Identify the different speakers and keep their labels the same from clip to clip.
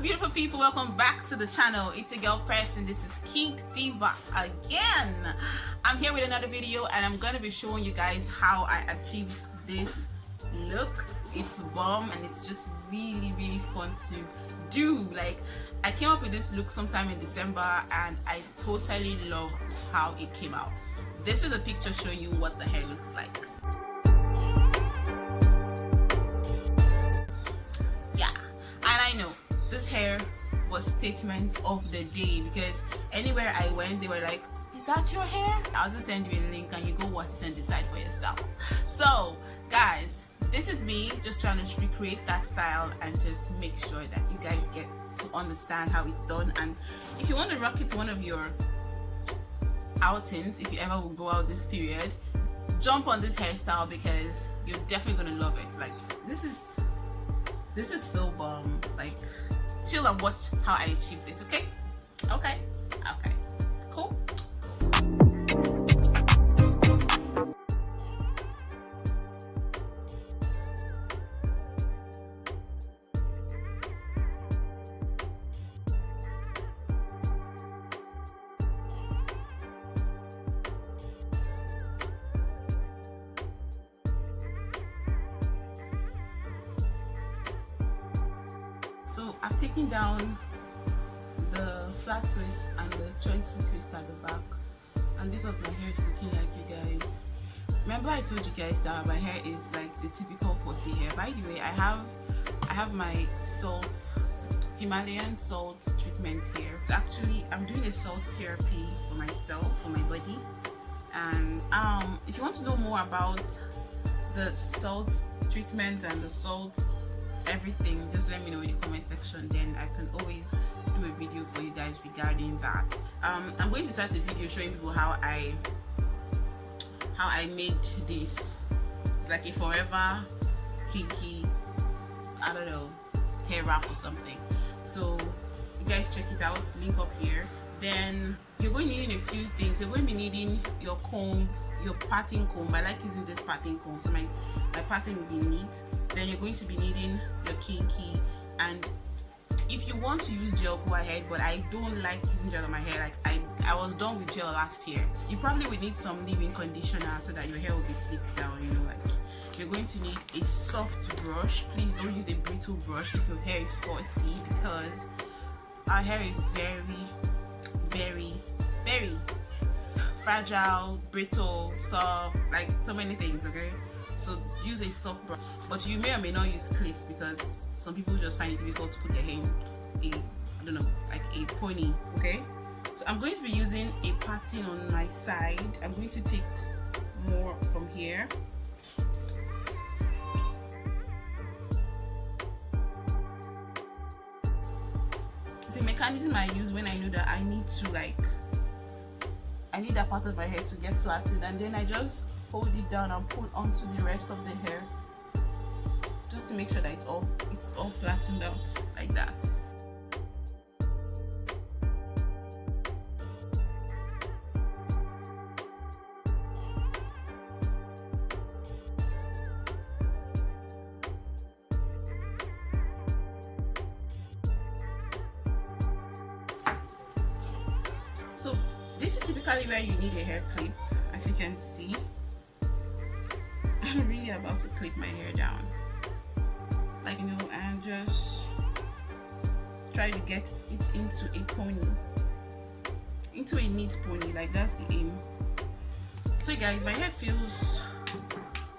Speaker 1: beautiful people, welcome back to the channel. It's a girl Press and this is King Diva again. I'm here with another video and I'm gonna be showing you guys how I achieved this look. It's bomb and it's just really fun to do. Like, I came up with this look sometime in December and I totally love how it came out. This is a picture showing you what the hair looks like. I know this hair was statement of the day because anywhere I went they were like, is that your hair? I'll just send you a link and you go watch it and decide for yourself. So guys, this is me just trying to recreate that style and just make sure that you guys get to understand how it's done. And if you want to rock it to one of your outings, if you ever will go out this period, jump on this hairstyle because you're definitely gonna love it. Like, this is so bomb. Like, chill and watch how I achieve this. Okay, cool. So I've taken down the flat twist and the chunky twist at the back, and this is what my hair is looking like, you guys. Remember I told you guys that my hair is like the typical Fossy hair. By the way, I have my Himalayan salt treatment here. It's actually, I'm doing a salt therapy for myself, for my body. And if you want to know more about the salt treatment and the salt everything, just let me know in the comment section, then I can always do a video for you guys regarding that. I'm going to start a video showing people how I made this. It's like a forever kinky, I don't know, hair wrap or something. So you guys check it out, link up here. Then you're going to be needing a few things. You're going to be needing your comb, your parting comb. I like using this parting comb, so my parting will be neat. Then you're going to be needing your kinky, and if you want to use gel, go ahead, but I don't like using gel on my hair. Like, I was done with gel last year. You probably will need some leave-in conditioner so that your hair will be slicked down, you know. Like, you're going to need a soft brush. Please don't use a brittle brush if your hair is Fossy, because our hair is very fragile, brittle, soft, like so many things. Okay, so use a soft brush, but you may or may not use clips because some people just find it difficult to put their hair in I don't know, like a pony. Okay, so I'm going to be using a parting on my side. I'm going to take more from here. It's a mechanism I use when I know that I need that part of my hair to get flattened, and then I just hold it down and pull onto the rest of the hair just to make sure that it's all flattened out like that. So this is typically where you need a hair clip. As you can see, I'm really about to clip my hair down, like, you know, and just try to get it into a pony, into a neat pony. Like, that's the aim. So guys, my hair feels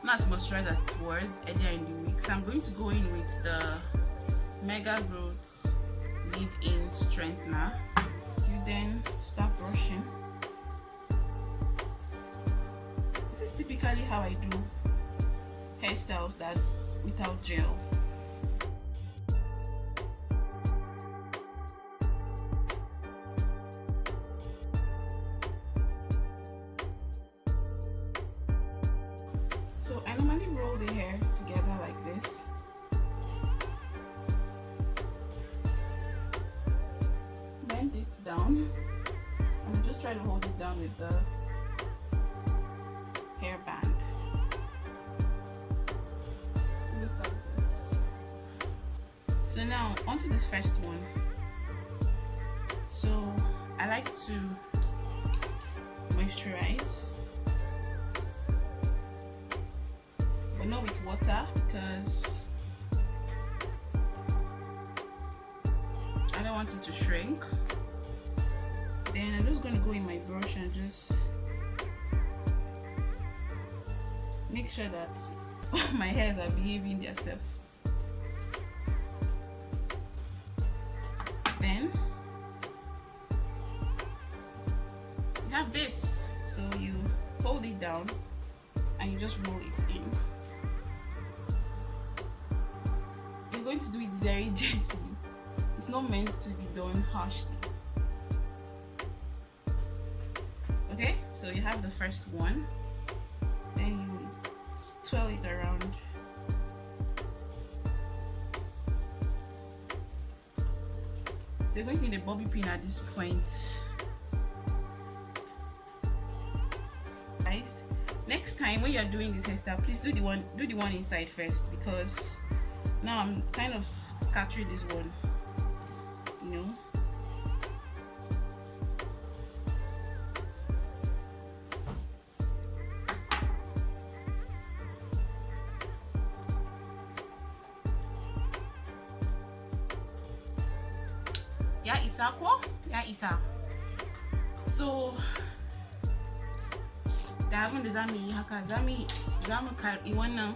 Speaker 1: not as moisturized as it was earlier in the week, so I'm going to go in with the Mega Growth leave-in strengthener. You then start brushing. This is typically how I do hairstyles that without gel. So I normally roll the hair together like this. Bend it down and just try to hold it down with the hairband. It looks like this. So now onto to this first one. So I like to moisturize, but not with water because I don't want it to shrink. Then I'm just going to go in my brush and just make sure that my hairs are behaving themselves. Then you have this, so you hold it down and you just roll it in. You're going to do it very gently. It's not meant to be done harshly. Okay, so you have the first one, then you twirl it around. So you're going to need a bobby pin at this point. Next time when you're doing this hairstyle, please do the one inside first, because now I'm kind of scattering this one, you know. Ya isa ko? Ya isa. So da abin da zamu yi haka, zamu karbi wannan,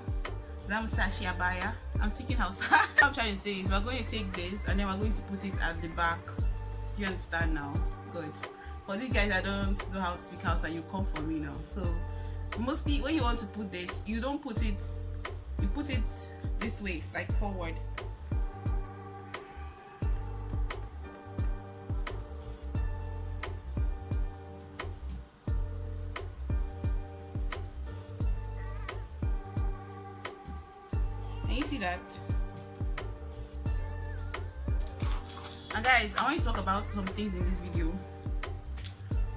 Speaker 1: zamu sa shi a baya. I'm speaking Hausa. What I'm trying to say is we're going to take this and then we're going to put it at the back. Do you understand now? Good. For these guys that don't know how to speak Hausa, you come for me now. So mostly when you want to put this, you don't put it, you put it this way, like forward. You see that? And guys, I want to talk about some things in this video.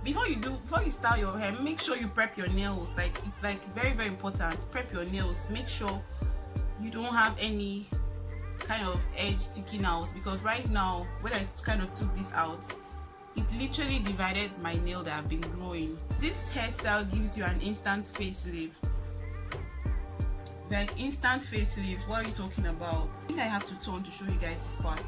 Speaker 1: Before you style your hair, make sure you prep your nails. Like, it's like very, very important. Prep your nails. Make sure you don't have any kind of edge sticking out, because right now when I kind of took this out, it literally divided my nail that I've been growing. This hairstyle gives you an instant facelift. Like instant facelift, what are you talking about? I think I have to turn to show you guys this part.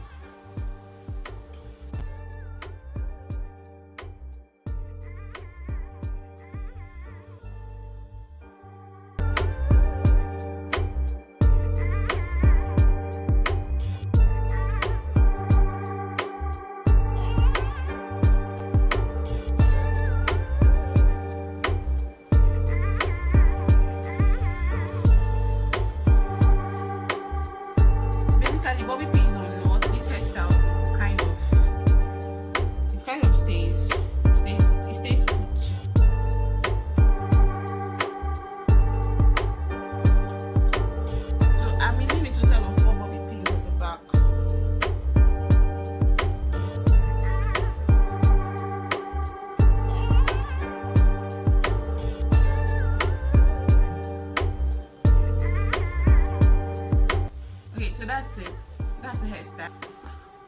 Speaker 1: So that's it. That's the hairstyle.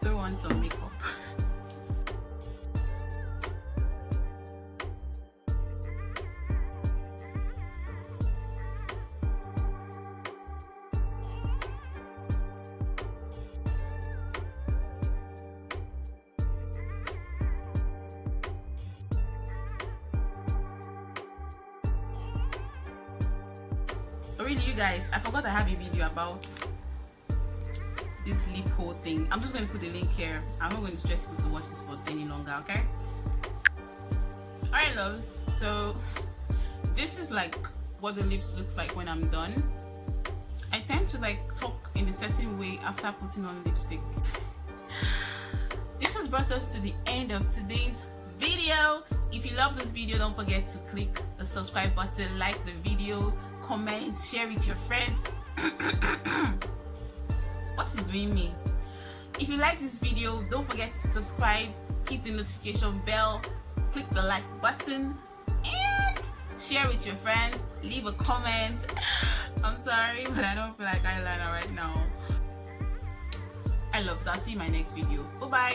Speaker 1: Throw on some makeup. Really, you guys, I forgot I have a video about this lip hole thing. I'm just going to put the link here. I'm not going to stress people to watch this for any longer, okay? Alright loves, so this is like what the lips looks like when I'm done. I tend to like talk in a certain way after putting on lipstick. This has brought us to the end of today's video. If you love this video, don't forget to click the subscribe button, like the video, comment, share with your friends. What is doing me? If you like this video, don't forget to subscribe, hit the notification bell, click the like button, and share with your friends. Leave a comment. I'm sorry, but I don't feel like eyeliner right now. I love. So I'll see you in my next video. Bye bye.